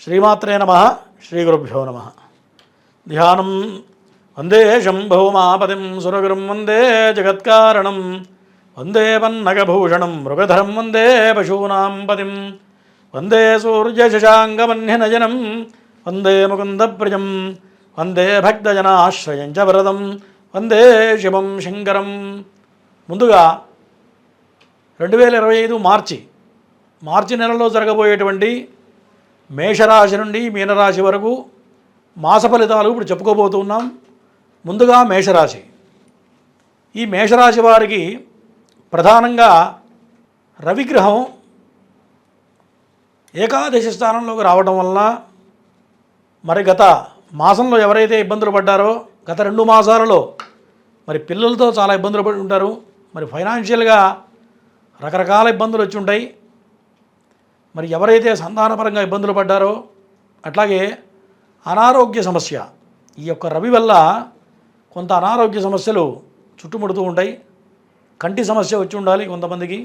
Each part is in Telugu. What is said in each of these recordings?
శ్రీమాత్రే నమః. శ్రీగురుభ్యో నమః. ధ్యానం వందే శంభోమాపతిం సురగురుం వందే జగత్కారణం వందే పన్నగభూషణం మృగధరం వందే పశూనాం పతిం వందే సూర్యశశాంకమన్యనయనం వందే ముకుందప్రియం వందే భక్తజనాశ్రయం చ వరదం వందే శివం శంకరం. ముందుగా 2025 మార్చి నెలలో జరగబోయేటువంటి మేషరాశి నుండి మీనరాశి వరకు మాస ఫలితాలు ఇప్పుడు చెప్పుకోబోతున్నాం. ముందుగా మేషరాశి. ఈ మేషరాశి వారికి ప్రధానంగా రవిగ్రహం ఏకాదశి స్థానంలోకి రావడం వలన మరి గత మాసంలో ఎవరైతే ఇబ్బందులు పడ్డారో గత 2 మాసాలలో మరి పిల్లలతో చాలా ఇబ్బందులు పడి ఉంటారు. మరి ఫైనాన్షియల్గా రకరకాల ఇబ్బందులు వచ్చి ఉంటాయి. మరి ఎవరైతే సంతానపరంగా ఇబ్బందులు పడ్డారో అట్లాగే అనారోగ్య సమస్య, ఈ యొక్క రవి వల్ల కొంత అనారోగ్య సమస్యలు చుట్టుముడుతూ ఉంటాయి. కంటి సమస్య వచ్చి ఉండాలి కొంతమందికి.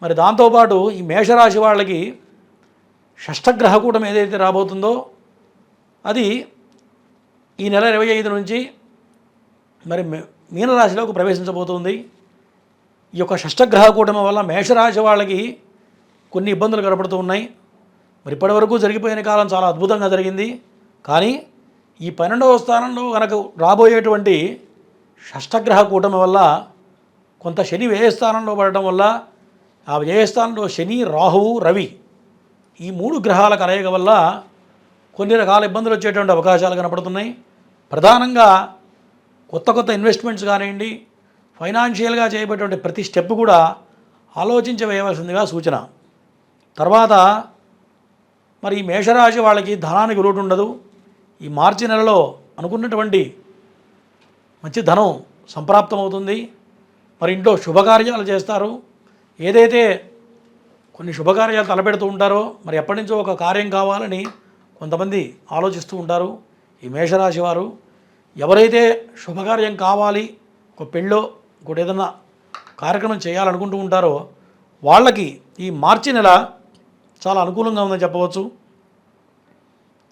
మరి దాంతోపాటు ఈ మేషరాశి వాళ్ళకి షష్ఠగ్రహ కూటం ఏదైతే రాబోతుందో అది ఈ నెల 25 నుంచి మరి మీనరాశిలోకి ప్రవేశించబోతుంది. ఈ యొక్క షష్ఠగ్రహ కూటమి వల్ల మేషరాశి వాళ్ళకి కొన్ని ఇబ్బందులు కనపడుతూ ఉన్నాయి. మరి ఇప్పటివరకు జరిగిపోయిన కాలం చాలా అద్భుతంగా జరిగింది. కానీ ఈ 12వ స్థానంలో కనుక రాబోయేటువంటి షష్ఠగ్రహ కూటమి వల్ల కొంత శని వ్యయస్థానంలో పడటం వల్ల ఆ వ్యయస్థానంలో శని, రాహువు, రవి ఈ 3 గ్రహాల కలయిక వల్ల కొన్ని రకాల ఇబ్బందులు వచ్చేటువంటి అవకాశాలు కనపడుతున్నాయి. ప్రధానంగా కొత్త ఇన్వెస్ట్మెంట్స్ కానివ్వండి, ఫైనాన్షియల్గా చేయబడేటువంటి ప్రతి స్టెప్ కూడా ఆలోచించి వేయవలసిందిగా సూచన. తర్వాత మరి ఈ మేషరాశి వాళ్ళకి ధనానికి లోటు ఉండదు. ఈ మార్చి నెలలో అనుకున్నటువంటి మంచి ధనం సంప్రాప్తమవుతుంది. మరి ఇంట్లో శుభకార్యాలు చేస్తారు. ఏదైతే కొన్ని శుభకార్యాలు తలపెడుతూ ఉంటారో మరి ఎప్పటి నుంచో ఒక కార్యం కావాలని కొంతమంది ఆలోచిస్తూ ఉంటారు. ఈ మేషరాశి వారు ఎవరైతే శుభకార్యం కావాలి, ఒక పెళ్ళో ఇంకోటి ఏదన్నా కార్యక్రమం చేయాలనుకుంటూ ఉంటారో వాళ్ళకి ఈ మార్చి నెల చాలా అనుకూలంగా ఉందని చెప్పవచ్చు.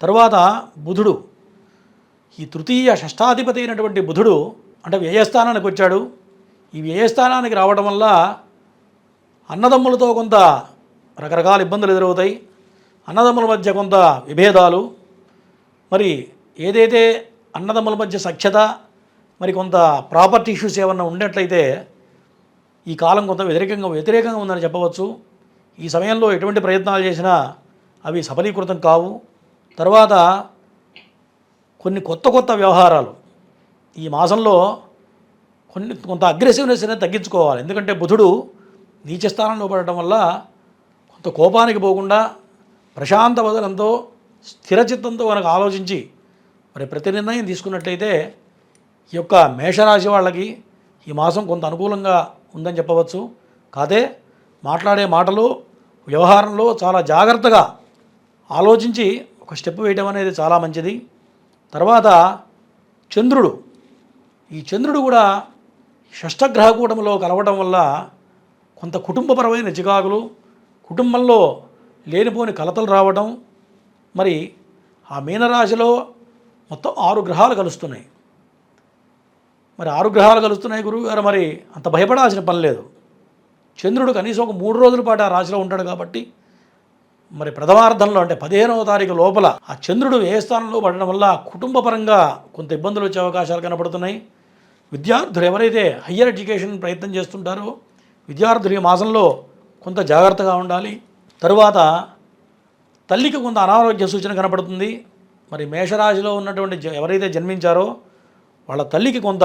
తరువాత బుధుడు, ఈ తృతీయ షష్ఠాధిపతి అయినటువంటి బుధుడు అంటే వ్యయస్థానానికి వచ్చాడు. ఈ వ్యయస్థానానికి రావడం వల్ల అన్నదమ్ములతో కొంత రకరకాల ఇబ్బందులు ఎదురవుతాయి. అన్నదమ్ముల మధ్య కొంత విభేదాలు, మరి ఏదైతే అన్నదమ్ముల మధ్య సఖ్యత, మరి కొంత ప్రాపర్టీ ఇష్యూస్ ఏమన్నా ఉన్నట్లయితే ఈ కాలం కొంత వ్యతిరేకంగా ఉందని చెప్పవచ్చు. ఈ సమయంలో ఎటువంటి ప్రయత్నాలు చేసినా అవి సఫలీకృతం కావు. తర్వాత కొన్ని కొత్త వ్యవహారాలు ఈ మాసంలో కొంత అగ్రెసివ్నెస్ అనేది తగ్గించుకోవాలి. ఎందుకంటే బుధుడు నీచ స్థానంలో పడటం వల్ల కొంత కోపానికి పోకుండా ప్రశాంత వదనంతో స్థిరచిత్తంతో కనుక ఆలోచించి మరి ప్రతి నిర్ణయం తీసుకున్నట్లయితే ఈ యొక్క మేషరాశి వాళ్ళకి ఈ మాసం కొంత అనుకూలంగా ఉందని చెప్పవచ్చు. కాదే మాట్లాడే మాటలు, వ్యవహారంలో చాలా జాగ్రత్తగా ఆలోచించి ఒక స్టెప్ వేయడం అనేది చాలా మంచిది. తర్వాత చంద్రుడు, ఈ చంద్రుడు కూడా షష్ఠగ్రహ కూటమిలో కలవడం వల్ల కొంత కుటుంబపరమైన చికాకులు, కుటుంబంలో లేనిపోని కలతలు రావడం. మరి ఆ మీనరాశిలో మొత్తం 6 గ్రహాలు కలుస్తున్నాయి. మరి 6 గ్రహాలు కలుస్తున్నాయి గురువుగారు, మరి అంత భయపడాల్సిన పని లేదు. చంద్రుడు కనీసం ఒక 3 రోజుల పాటు ఆ రాశిలో ఉంటాడు కాబట్టి మరి ప్రథమార్థంలో అంటే 15వ తారీఖు లోపల ఆ చంద్రుడు ఏ స్థానంలో పడడం వల్ల కుటుంబపరంగా కొంత ఇబ్బందులు వచ్చే అవకాశాలు కనపడుతున్నాయి. విద్యార్థులు ఎవరైతే హయ్యర్ ఎడ్యుకేషన్ ప్రయత్నం చేస్తుంటారో విద్యార్థులు ఈ మాసంలో కొంత జాగ్రత్తగా ఉండాలి. తరువాత తల్లికి కొంత అనారోగ్య సూచన కనపడుతుంది. మరి మేషరాశిలో ఉన్నటువంటి ఎవరైతే జన్మించారో వాళ్ళ తల్లికి కొంత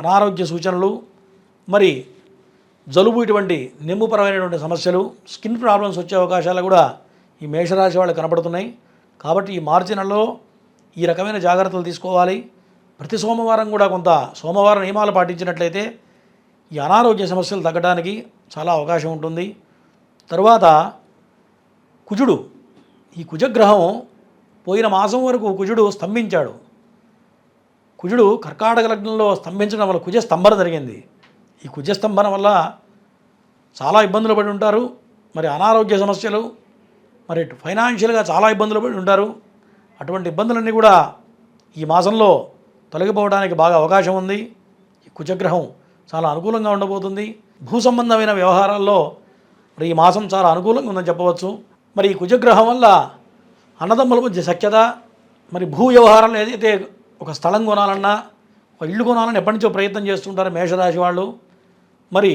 అనారోగ్య సూచనలు, మరి జలుబు, ఇటువంటి నెమ్ముపరమైనటువంటి సమస్యలు, స్కిన్ ప్రాబ్లమ్స్ వచ్చే అవకాశాలు కూడా ఈ మేషరాశి వాళ్ళు కనపడుతున్నాయి. కాబట్టి ఈ మార్చి నెలలో ఈ రకమైన జాగ్రత్తలు తీసుకోవాలి. ప్రతి సోమవారం కూడా కొంత సోమవార నియమాలు పాటించినట్లయితే ఈ అనారోగ్య సమస్యలు తగ్గడానికి చాలా అవకాశం ఉంటుంది. తరువాత కుజుడు, ఈ కుజగ్రహం పోయిన మాసం వరకు కుజుడు స్తంభించాడు. కుజుడు కర్కాటక లగ్నంలో స్తంభించడం వల్ల కుజ స్తంభన జరిగింది. ఈ కుజస్తంభన వల్ల చాలా ఇబ్బందులు పడి ఉంటారు. మరి అనారోగ్య సమస్యలు, మరి ఫైనాన్షియల్గా చాలా ఇబ్బందులు పడి ఉంటారు. అటువంటి ఇబ్బందులన్నీ కూడా ఈ మాసంలో తొలగిపోవడానికి బాగా అవకాశం ఉంది. ఈ కుజగ్రహం చాలా అనుకూలంగా ఉండబోతుంది. భూ సంబంధమైన వ్యవహారాల్లో మరి ఈ మాసం చాలా అనుకూలంగా ఉందని చెప్పవచ్చు. మరి ఈ కుజగ్రహం వల్ల అన్నదమ్ముల మధ్య సఖ్యత, మరి భూ వ్యవహారంలో ఏదైతే ఒక స్థలం కొనాలన్నా ఒక ఇల్లు కొనాలని ఎప్పటి నుంచో ప్రయత్నం చేస్తుంటారు మేషరాశి వాళ్ళు. మరి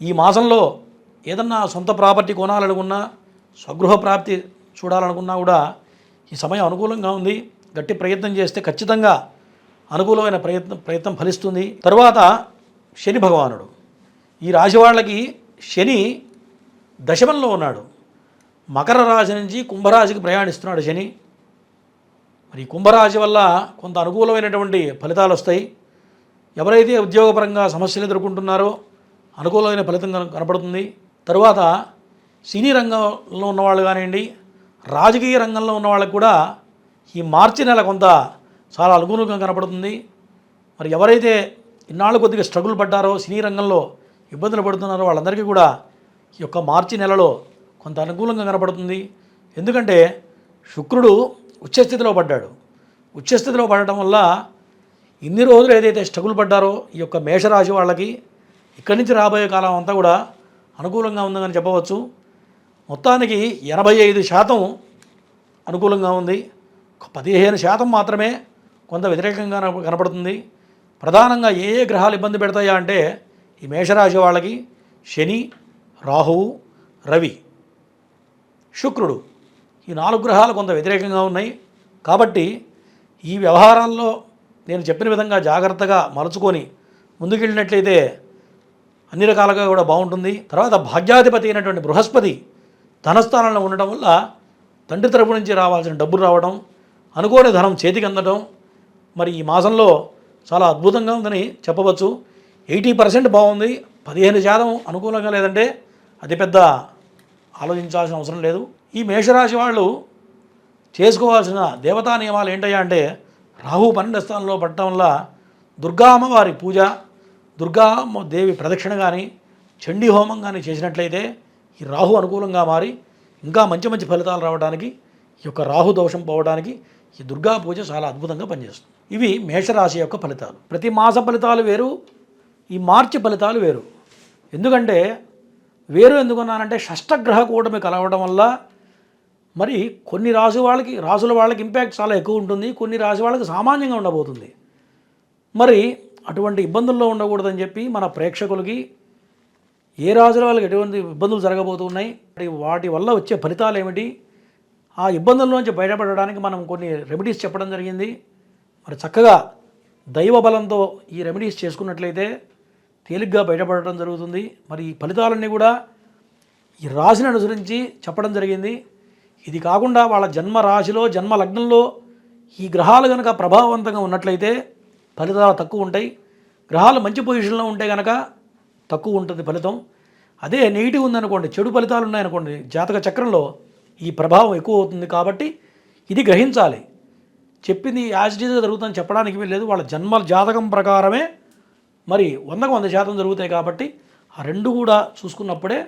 ఈ మాసంలో ఏదన్నా సొంత ప్రాపర్టీ కొనాలనుకున్నా, స్వగృహ ప్రాప్తి చూడాలనుకున్నా కూడా ఈ సమయం అనుకూలంగా ఉంది. గట్టి ప్రయత్నం చేస్తే ఖచ్చితంగా అనుకూలమైన ప్రయత్నం ఫలిస్తుంది. తరువాత శని భగవానుడు, ఈ రాశి వాళ్ళకి శని దశమంలో ఉన్నాడు. మకర రాశి నుంచి కుంభరాశికి ప్రయాణిస్తున్నాడు శని. మరి కుంభరాశి వల్ల కొంత అనుకూలమైనటువంటి ఫలితాలు వస్తాయి. ఎవరైతే ఉద్యోగపరంగా సమస్యలు ఎదుర్కొంటున్నారో అనుకూలమైన ఫలితం కనపడుతుంది. తరువాత సినీ రంగంలో ఉన్నవాళ్ళు కానివ్వండి, రాజకీయ రంగంలో ఉన్న వాళ్ళకి కూడా ఈ మార్చి నెల కొంత చాలా అనుకూలంగా కనపడుతుంది. మరి ఎవరైతే ఇన్నాళ్ళు కొద్దిగా స్ట్రగుల్ పడ్డారో, సినీ రంగంలో ఇబ్బందులు పడుతున్నారో వాళ్ళందరికీ కూడా ఈ యొక్క మార్చి నెలలో కొంత అనుకూలంగా కనపడుతుంది. ఎందుకంటే శుక్రుడు ఉచ్చస్థితిలో పడ్డాడు. ఉచ్చస్థితిలో పడటం వల్ల ఇన్ని రోజులు ఏదైతే స్ట్రగుల్ పడ్డారో ఈ యొక్క మేషరాశి వాళ్ళకి ఇక్కడి నుంచి రాబోయే కాలం అంతా కూడా అనుకూలంగా ఉందని చెప్పవచ్చు. మొత్తానికి 85% అనుకూలంగా ఉంది. 15% మాత్రమే కొంత వ్యతిరేకంగా కనపడుతుంది. ప్రధానంగా ఏ ఏ గ్రహాలు ఇబ్బంది పెడతాయా అంటే ఈ మేషరాశి వాళ్ళకి శని, రాహువు, రవి, శుక్రుడు, ఈ 4 గ్రహాలు కొంత వ్యతిరేకంగా ఉన్నాయి. కాబట్టి ఈ వ్యవహారాల్లో నేను చెప్పిన విధంగా జాగ్రత్తగా మలుచుకొని ముందుకెళ్ళినట్లయితే అన్ని రకాలుగా కూడా బాగుంటుంది. తర్వాత భాగ్యాధిపతి అయినటువంటి బృహస్పతి ధనస్థానంలో ఉండటం వల్ల తండ్రి తరపు నుంచి రావాల్సిన డబ్బులు రావడం, అనుకోని ధనం చేతికి అందడం మరి ఈ మాసంలో చాలా అద్భుతంగా ఉందని చెప్పవచ్చు. 80% బాగుంది. 15% అనుకూలంగా లేదంటే అది పెద్ద ఆలోచించాల్సిన అవసరం లేదు. ఈ మేషరాశి వాళ్ళు చేసుకోవాల్సిన దేవతా నియమాలు ఏంటయ్యా అంటే రాహు 12వ స్థానంలో పడటం వల్ల దుర్గా అమ్మవారి పూజ, దుర్గా దేవి ప్రదక్షిణ కానీ, చండీ హోమం కానీ చేసినట్లయితే ఈ రాహు అనుకూలంగా మారి ఇంకా మంచి మంచి ఫలితాలు రావడానికి, ఈ యొక్క రాహు దోషం పోవడానికి ఈ దుర్గా పూజ చాలా అద్భుతంగా పనిచేస్తుంది. ఇవి మేషరాశి యొక్క ఫలితాలు. ప్రతి మాస ఫలితాలు వేరు, ఈ మార్చి ఫలితాలు వేరు. ఎందుకంటే ఎందుకన్నానంటే షష్టగ్రహ కూటమి కలవడం వల్ల మరి కొన్ని రాసుల వాళ్ళకి ఇంపాక్ట్ చాలా ఎక్కువ ఉంటుంది, కొన్ని రాశి వాళ్ళకి సామాన్యంగా ఉండబోతుంది. మరి అటువంటి ఇబ్బందుల్లో ఉండకూడదని చెప్పి మన ప్రేక్షకులకి ఏ రాజుల వాళ్ళకి ఎటువంటి ఇబ్బందులు జరగబోతున్నాయి, వాటి వల్ల వచ్చే ఫలితాలు ఏమిటి, ఆ ఇబ్బందుల్లోంచి బయటపడడానికి మనం కొన్ని రెమెడీస్ చెప్పడం జరిగింది. మరి చక్కగా దైవ బలంతో ఈ రెమెడీస్ చేసుకున్నట్లయితే తేలిగ్గా బయటపడటం జరుగుతుంది. మరి ఈ ఫలితాలన్నీ కూడా ఈ రాశిని అనుసరించి చెప్పడం జరిగింది. ఇది కాకుండా వాళ్ళ జన్మ రాశిలో, జన్మ లగ్నంలో ఈ గ్రహాలు కనుక ప్రభావవంతంగా ఉన్నట్లయితే ఫలితాలు తక్కువ ఉంటాయి. గ్రహాలు మంచి పొజిషన్లో ఉంటే కనుక తక్కువ ఉంటుంది ఫలితం. అదే నెగిటివ్ ఉందనుకోండి, చెడు ఫలితాలు ఉన్నాయనుకోండి, జాతక చక్రంలో ఈ ప్రభావం ఎక్కువ అవుతుంది. కాబట్టి ఇది గ్రహించాలి. చెప్పింది యాజ్ ఇట్ ఈజ్గా జరుగుతుందని చెప్పడానికి వెళ్ళలేదు. వాళ్ళ జన్మ జాతకం ప్రకారమే మరి 100% జరుగుతాయి. కాబట్టి ఆ రెండు కూడా చూసుకున్నప్పుడే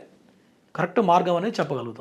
కరెక్ట్ మార్గం అనేది చెప్పగలుగుతాం.